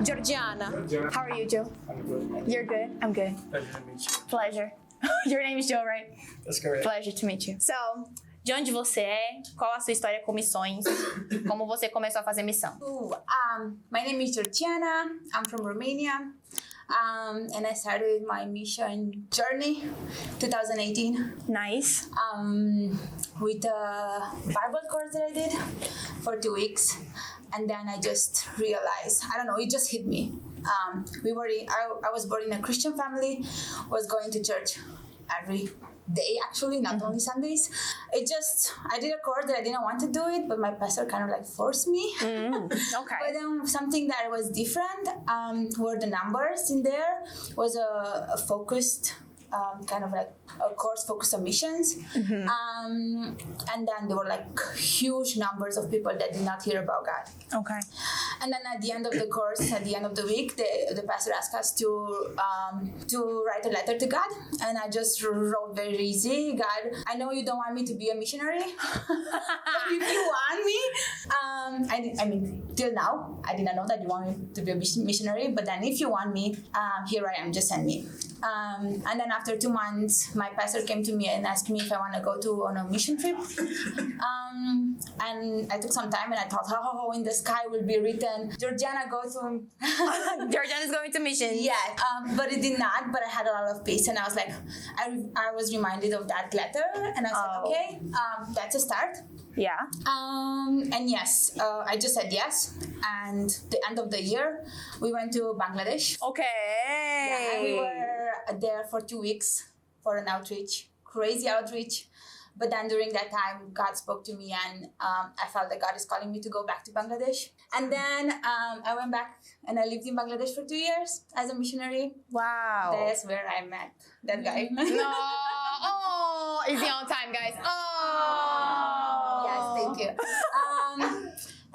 Georgiana. How are you, Joe? I'm good. You're good? I'm good. Pleasure to meet you. Pleasure. Your name is Joe, right? That's correct. Pleasure to meet you. So, de onde você é? Qual a sua história com missões? Como você começou a fazer missão? My name is Georgiana. I'm from Romania. And I started my mission journey 2018 Nice. with a Bible course that I did for 2 weeks. And then I just realized, I don't know, it just hit me. I was born in a Christian family, was going to church every day, actually, not only Sundays. I did a course that I didn't want to do it, but my pastor kind of like forced me. Okay. But then something that was different were the numbers in there, was a focused, kind of like a course focused on missions. And then there were like huge numbers of people that did not hear about God. Okay. And then at the end of the course, at the end of the week, the pastor asked us to write a letter to God. And I just wrote very easy, God, I know you don't want me to be a missionary. But if you want me, I mean, till now, I did not know that you want me to be a missionary. But then if you want me, here I am, just send me. And then after 2 months, my pastor came to me and asked me if I want to go on a mission trip. And I took some time and I thought, oh, in the sky will be written, Georgiana, go to... Georgiana's going to mission. Yeah, but it did not, but I had a lot of peace. And I was like, I was reminded of that letter. And I was like, okay, that's a start. Yeah. And yes, I just said yes. And the end of the year, we went to Bangladesh. Okay. Yeah, we were there for 2 weeks for an outreach, crazy outreach. But then during that time, God spoke to me and I felt that God is calling me to go back to Bangladesh. And then I went back and I lived in Bangladesh for 2 years as a missionary. Wow. That's where I met that guy. No. Oh, is he on time, guys? Oh. Yes, thank you.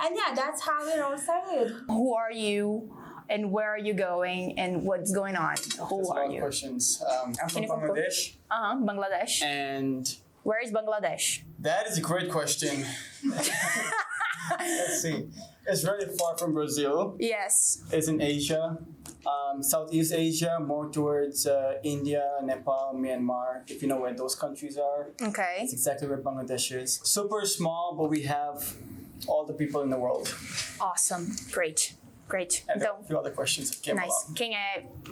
And yeah, that's how it all started. Who are you? And where are you going? And what's going on? Who That's a are lot of you? questions. I'm from Can you confirm? Bangladesh. Bangladesh. And Where is Bangladesh? that is a great question. Let's see. It's really far from Brazil. Yes. It's in Asia. Southeast Asia, more towards India, Nepal, Myanmar, if you know where those countries are. Okay. It's exactly where Bangladesh is. Super small, but we have all the people in the world. Awesome. Great. Great. And there Então, are a few other questions that came nice. along.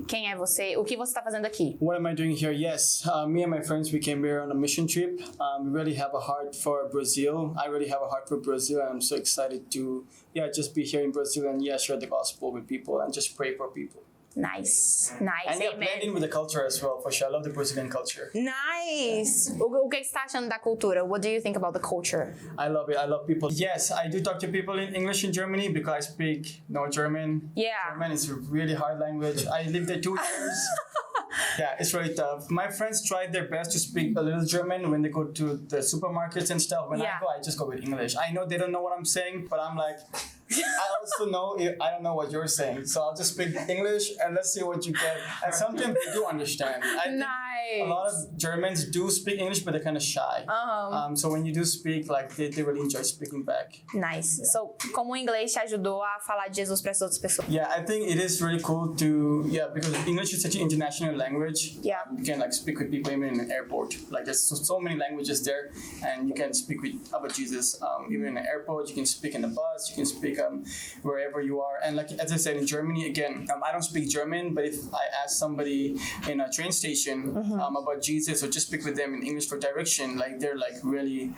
Quem é você? O que você está fazendo aqui? What am I doing here? Yes, me and my friends, we came here on a mission trip. We really have a heart for Brazil. I really have a heart for Brazil, and I'm so excited to, just be here in Brazil and, share the gospel with people and just pray for people. Nice. Nice. And blend in Amen. with the culture as well, for sure. I love the Brazilian culture. Nice. O que você está achando da cultura? What do you think about the culture? I love it. I love people. Yes, I do talk to people in English in Germany because I speak no German. Yeah. German is a really hard language. I lived there 2 years. Yeah, it's really tough. My friends tried their best to speak a little German when they go to the supermarkets and stuff. When Yeah. I go, I just go with English. I know they don't know what I'm saying, but I'm like, I also know I don't know what you're saying. So I'll just speak English and let's see what you get. And sometimes they do understand. I think Nice. a lot of Germans do speak English, but they're kind of shy. So when you do speak, like they really enjoy speaking back. Nice. So, como o inglês te ajudou a falar de Jesus para as outras pessoas? Yeah, I think it is really cool to, because English is such an international language. Yeah. You can like speak with people even in an airport. Like there's so many languages there and you can speak about Jesus. Even in an airport, you can speak in the bus, you can speak wherever you are. And like, as I said, in Germany, again, I don't speak German, but if I ask somebody in a train station about Jesus or just speak with them in English for direction, like they're like really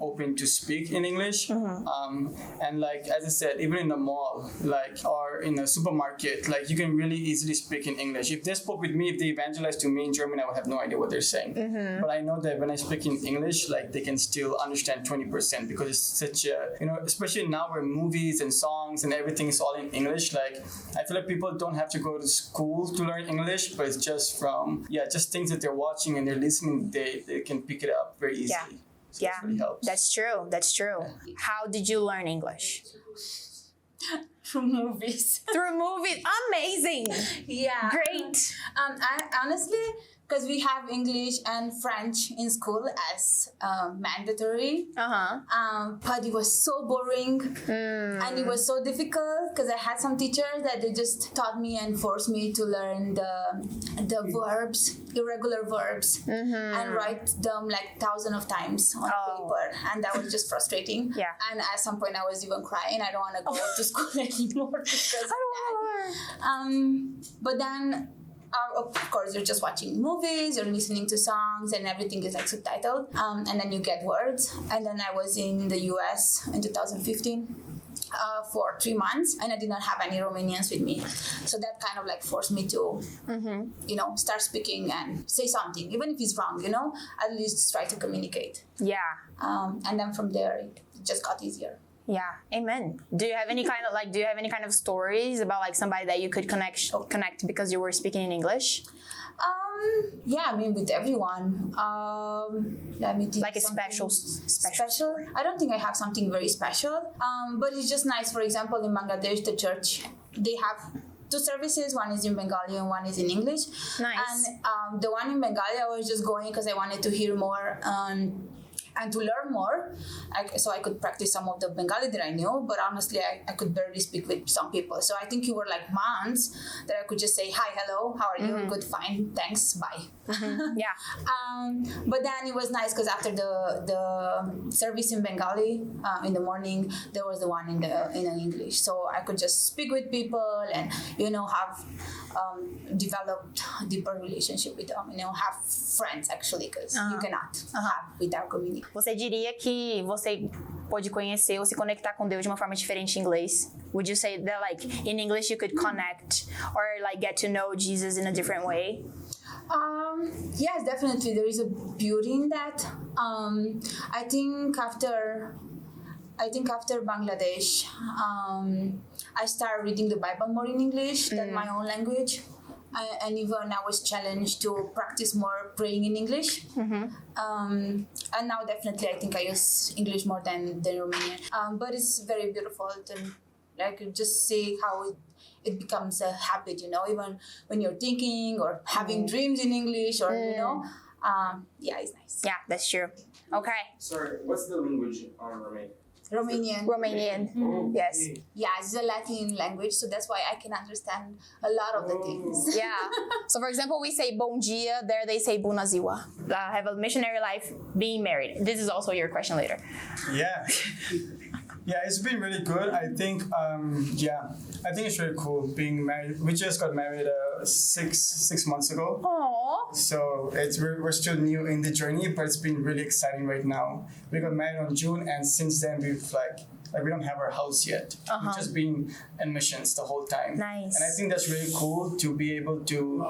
open to speak in English. And like, as I said, even in the mall, like, or in a supermarket, like you can really easily speak in English. If they spoke with me, if they evangelized to me in German, I would have no idea what they're saying. But I know that when I speak in English, like they can still understand 20% because it's such a, especially now where movies and songs and everything is all in English. Like I feel like people don't have to go to school to learn English, but it's just from, just things that they're watching and they're listening, they can pick it up very easily. Yeah. So Yeah, it really helps. that's true. That's true. How did you learn English? Through movies. Through movies. Amazing. Yeah. Great. I honestly, because we have English and French in school as mandatory. But it was so boring and it was so difficult because I had some teachers that they just taught me and forced me to learn the verbs, irregular verbs, and write them like thousands of times on paper, and that was just frustrating. Yeah. And at some point I was even crying. I don't want to go to school anymore because of that. But then of course you're just watching movies, you're listening to songs, and everything is like subtitled, and then you get words. And then I was in the US in 2015 for 3 months, and I did not have any Romanians with me, so that kind of like forced me to start speaking and say something, even if it's wrong, at least try to communicate. And then from there it just got easier. Yeah, amen. Do you have any kind of stories about like somebody that you could connect because you were speaking in English? I mean, with everyone. Let me think. Like a special. I don't think I have something very special. But it's just nice. For example, in Bangladesh, the church, they have 2 services. One is in Bengali and one is in English. Nice. And the one in Bengali, I was just going because I wanted to hear more and to learn more, so I could practice some of the Bengali that I knew, but honestly I could barely speak with some people. So I think you were like months that I could just say, hi, hello, how are you? Good, fine, thanks, bye. Yeah. But then it was nice because after the service in Bengali in the morning, there was the one in English, so I could just speak with people and have developed deeper relationship with them, have friends actually, because you cannot have without communication. Você diria que você pode conhecer ou se conectar com Deus de uma forma diferente em inglês? Would you say that like in English you could connect or like get to know Jesus in a different way? Yes, definitely. There is a beauty in that. I think after Bangladesh, I started reading the Bible more in English than my own language. And even I was challenged to practice more praying in English. And now definitely I think I use English more than Romanian. But it's very beautiful to just see how it becomes a habit, even when you're thinking or having dreams in English or, it's nice. Yeah, that's true. Okay. Sorry, what's the language on Romanian? Romanian. Yes. Yeah, it's a Latin language, so that's why I can understand a lot of the things. Yeah. So for example, we say bom dia, there they say bună ziua. Have a missionary life, being married. This is also your question later. Yeah. Yeah, it's been really good. I think, I think it's really cool being married. We just got married 6 months ago. Aww. So we're still new in the journey, but it's been really exciting right now. We got married on June, and since then we've we don't have our house yet. We've just been in missions the whole time. Nice. And I think that's really cool to be able to,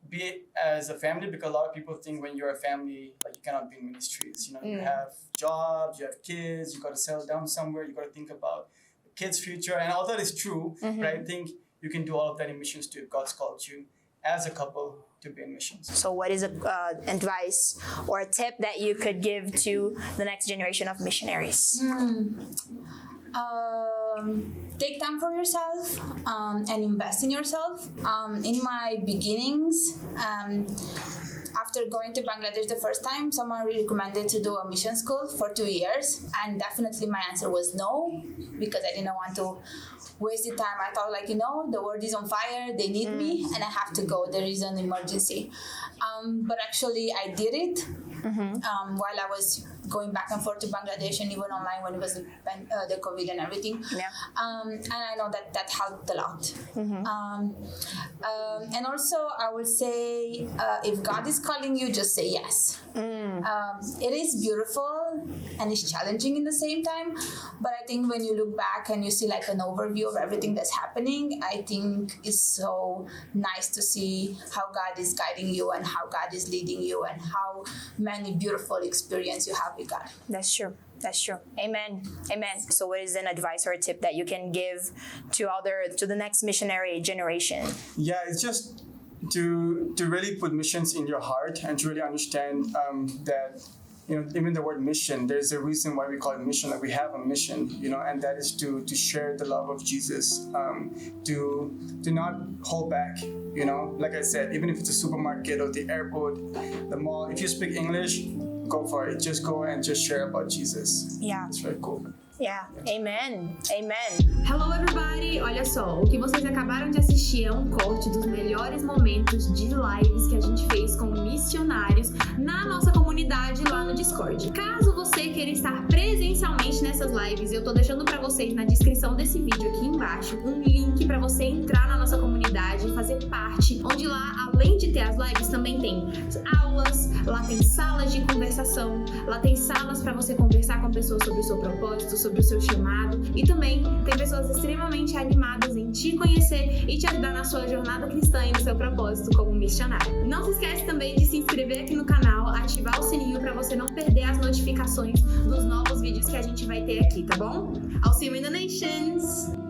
be as a family, because a lot of people think when you're a family, like you cannot be in ministries. You have jobs, you have kids, you got to settle down somewhere, you got to think about the kids' future, and all that is true. But I think you can do all of that in missions too if God's called you as a couple to be in missions. So what is advice or a tip that you could give to the next generation of missionaries? Take time for yourself and invest in yourself. In my beginnings, after going to Bangladesh the first time, someone really recommended to do a mission school for 2 years, and definitely my answer was no, because I didn't want to waste the time. I thought the world is on fire, they need me, and I have to go, there is an emergency. But actually I did it while I was going back and forth to Bangladesh, and even online when it was the COVID and everything. And I know that helped a lot. And also I would say, if God is calling you, just say yes. It is beautiful and it's challenging in the same time, but I think when you look back and you see like an overview of everything that's happening, I think it's so nice to see how God is guiding you and how God is leading you and how many beautiful experiences you have with God. That's true. That's true. Amen. Amen. So what is an advice or a tip that you can give to the next missionary generation? Yeah, it's just to really put missions in your heart and to really understand that even the word mission, there's a reason why we call it mission. Like we have a mission, and that is to share the love of Jesus, to not hold back. Like I said, even if it's a supermarket or the airport, the mall, if you speak English, go for it. Just go and just share about Jesus. Yeah. It's very cool. Yeah. Amen. Amen. Hello everybody! Olha só, o que vocês acabaram de assistir é um corte dos melhores momentos de lives que a gente fez com missionários na nossa comunidade lá no Discord. Caso você queira estar presencialmente nessas lives, eu tô deixando pra vocês na descrição desse vídeo aqui embaixo um link pra você entrar na nossa comunidade e fazer parte, onde lá, além de ter as lives, também tem aulas, lá tem salas de conversação, lá tem salas pra você conversar com pessoas sobre o seu propósito, sobre o seu chamado, e também tem pessoas extremamente animadas em te conhecer e te ajudar na sua jornada cristã e no seu propósito como missionário. Não se esquece também de se inscrever aqui no canal, ativar o sininho para você não perder as notificações dos novos vídeos que a gente vai ter aqui, tá bom? I'll see you in the nations!